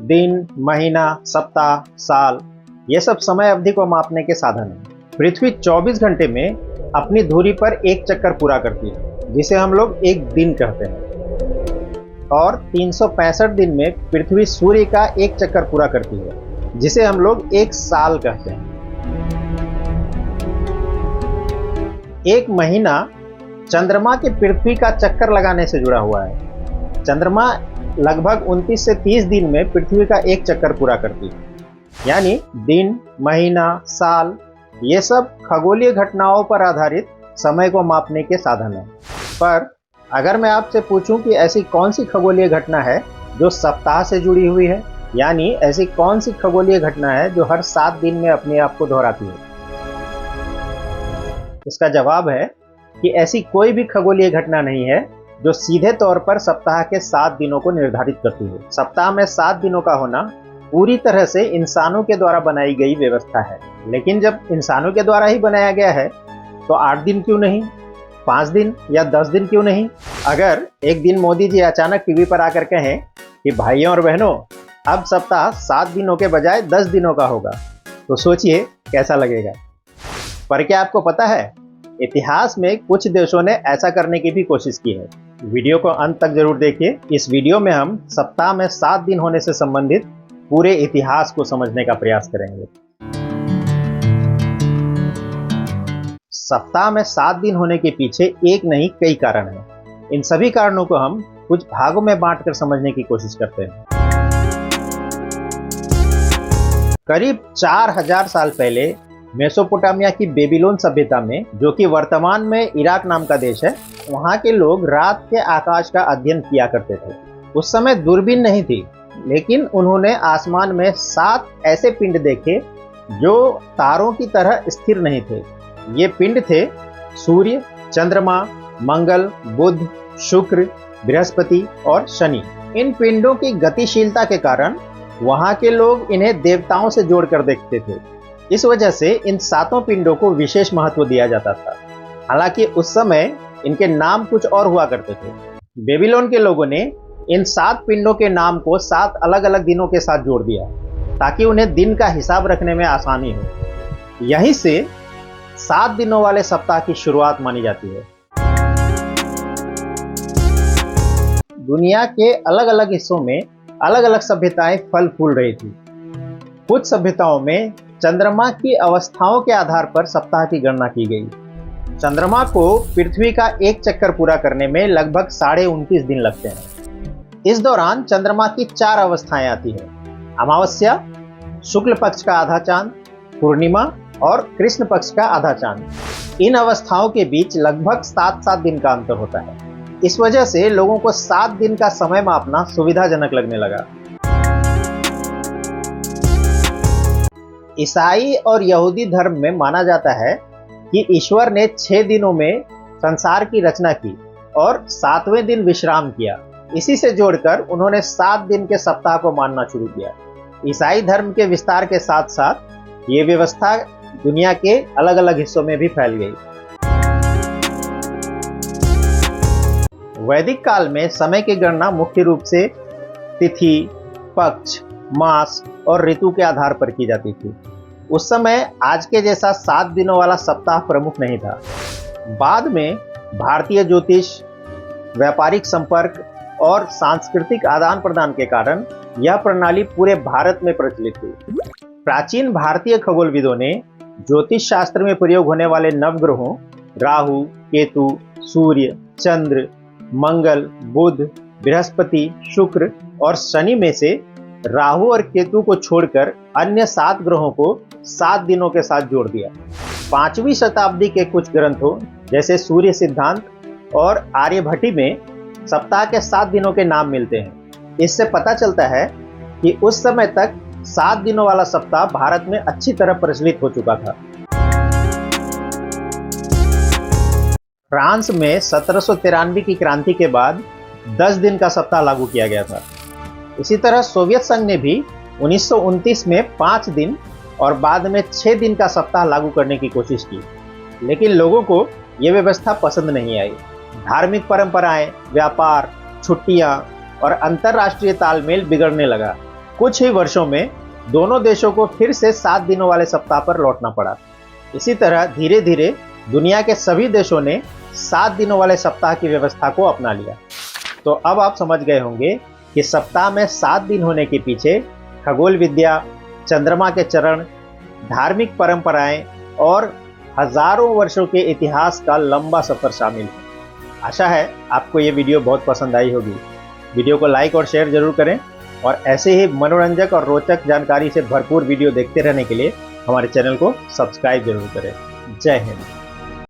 दिन, महीना, सप्ताह, साल, ये सब समय अवधि को मापने के साधन हैं। पृथ्वी 24 घंटे में अपनी धुरी पर एक चक्कर पूरा करती है, जिसे हम लोग एक दिन कहते हैं। और 365 दिन में पृथ्वी सूर्य का एक चक्कर पूरा करती है, जिसे हम लोग एक साल कहते हैं। एक महीना चंद्रमा के पृथ्वी का चक्कर लगाने से जुड़ा हुआ है। चंद्रमा लगभग 29 से 30 दिन में पृथ्वी का एक चक्कर पूरा करती है। यानी दिन, महीना, साल, ये सब खगोलीय घटनाओं पर आधारित समय को मापने के साधन हैं। पर अगर मैं आपसे पूछूं कि ऐसी कौन सी खगोलीय घटना है जो सप्ताह से जुड़ी हुई है, यानी ऐसी कौन सी खगोलीय घटना है जो हर 7 दिन में अपने आप को दोहराती है, इसका जवाब है कि ऐसी कोई भी खगोलीय घटना नहीं है जो सीधे तौर पर सप्ताह के 7 दिनों को निर्धारित करती है। सप्ताह में 7 दिनों का होना पूरी तरह से इंसानों के द्वारा बनाई गई व्यवस्था है। लेकिन जब इंसानों के द्वारा ही बनाया गया है तो 8 दिन क्यों नहीं, 5 दिन या 10 दिन क्यों नहीं? अगर एक दिन मोदी जी अचानक टीवी पर आकर कहें कि भाइयों और बहनों, अब सप्ताह 7 दिनों के बजाय 10 दिनों का होगा, तो सोचिए कैसा लगेगा। पर क्या आपको पता है, इतिहास में कुछ देशों ने ऐसा करने की भी कोशिश की है। वीडियो को अंत तक जरूर देखिए। इस वीडियो में हम सप्ताह में 7 दिन होने से संबंधित पूरे इतिहास को समझने का प्रयास करेंगे। सप्ताह में 7 दिन होने के पीछे एक नहीं कई कारण हैं। इन सभी कारणों को हम कुछ भागों में बांटकर समझने की कोशिश करते हैं। करीब 4000 साल पहले मेसोपोटामिया की बेबीलोन सभ्यता में, जो कि वर्तमान में इराक नाम का देश है, वहाँ के लोग रात के आकाश का अध्ययन किया करते थे। उस समय दूरबीन नहीं थी, लेकिन उन्होंने आसमान में 7 ऐसे पिंड देखे जो तारों की तरह स्थिर नहीं थे। ये पिंड थे सूर्य, चंद्रमा, मंगल, बुध, शुक्र, बृहस्पति और शनि। इन पिंडों की गतिशीलता के कारण वहाँ के लोग इन्हें देवताओं से जोड़कर देखते थे। इस वजह से इन 7 पिंडों को विशेष महत्व दिया जाता था। हालांकि उस समय इनके नाम कुछ और हुआ करते थे। बेबीलोन के लोगों ने इन 7 पिंडों के नाम को 7 अलग अलग दिनों के साथ जोड़ दिया, ताकि उन्हें दिन का हिसाब रखने में आसानी हो। यहीं से 7 दिनों वाले सप्ताह की शुरुआत मानी जाती है। दुनिया के अलग अलग हिस्सों में अलग अलग सभ्यताएं फल फूल रही थी। कुछ सभ्यताओं में चंद्रमा की अवस्थाओं के आधार पर सप्ताह की गणना की गई। चंद्रमा को पृथ्वी का एक चक्कर पूरा करने में लगभग 29.5 दिन लगते हैं। इस दौरान चंद्रमा की 4 अवस्थाएं आती हैं: अमावस्या, शुक्ल पक्ष का आधा चांद, पूर्णिमा और कृष्ण पक्ष का आधा चांद। इन अवस्थाओं के बीच लगभग 7-7 दिन का अंतर होता है। इस वजह से लोगों को 7 दिन का समय मापना सुविधाजनक लगने लगा। ईसाई और यहूदी धर्म में माना जाता है कि ईश्वर ने 6 दिनों में संसार की रचना की और 7वें दिन विश्राम किया। इसी से जोड़कर उन्होंने 7 दिन के सप्ताह को मानना शुरू किया। ईसाई धर्म के विस्तार के साथ साथ ये व्यवस्था दुनिया के अलग अलग हिस्सों में भी फैल गई। वैदिक काल में समय की गणना मुख्य रूप से तिथि, पक्ष, मास और ऋतु के आधार पर की जाती थी। उस समय आज के जैसा 7 दिनों वाला सप्ताह प्रमुख नहीं था। बाद में भारतीय ज्योतिष, व्यापारिक संपर्क और सांस्कृतिक आदान प्रदान के कारण यह प्रणाली पूरे भारत में प्रचलित हुई। प्राचीन भारतीय खगोलविदों ने ज्योतिष शास्त्र में प्रयोग होने वाले नवग्रहों राहु, केतु, सूर्य, चंद्र, मंगल, बुध, बृहस्पति, शुक्र और शनि में से राहु और केतु को छोड़कर अन्य 7 ग्रहों को 7 दिनों के साथ जोड़ दिया। 5वीं शताब्दी के कुछ ग्रंथों जैसे सूर्य सिद्धांत और आर्यभट्टी में सप्ताह के 7 दिनों के नाम मिलते हैं। इससे पता चलता है कि उस समय तक 7 दिनों वाला सप्ताह भारत में अच्छी तरह प्रचलित हो चुका था। फ्रांस में 1793 की क्रांति के बाद 10 दिन का सप्ताह लागू किया गया था। इसी तरह सोवियत संघ ने भी 1929 में 5 दिन और बाद में 6 दिन का सप्ताह लागू करने की कोशिश की, लेकिन लोगों को यह व्यवस्था पसंद नहीं आई। धार्मिक परंपराएं, व्यापार, छुट्टियां और अंतर्राष्ट्रीय तालमेल बिगड़ने लगा। कुछ ही वर्षों में दोनों देशों को फिर से 7 दिनों वाले सप्ताह पर लौटना पड़ा। इसी तरह धीरे धीरे दुनिया के सभी देशों ने 7 दिनों वाले सप्ताह की व्यवस्था को अपना लिया। तो अब आप समझ गए होंगे कि सप्ताह में 7 दिन होने के पीछे खगोल विद्या, चंद्रमा के चरण, धार्मिक परंपराएं और हजारों वर्षों के इतिहास का लंबा सफर शामिल है। आशा है आपको ये वीडियो बहुत पसंद आई होगी। वीडियो को लाइक और शेयर जरूर करें और ऐसे ही मनोरंजक और रोचक जानकारी से भरपूर वीडियो देखते रहने के लिए हमारे चैनल को सब्सक्राइब जरूर करें। जय हिंद।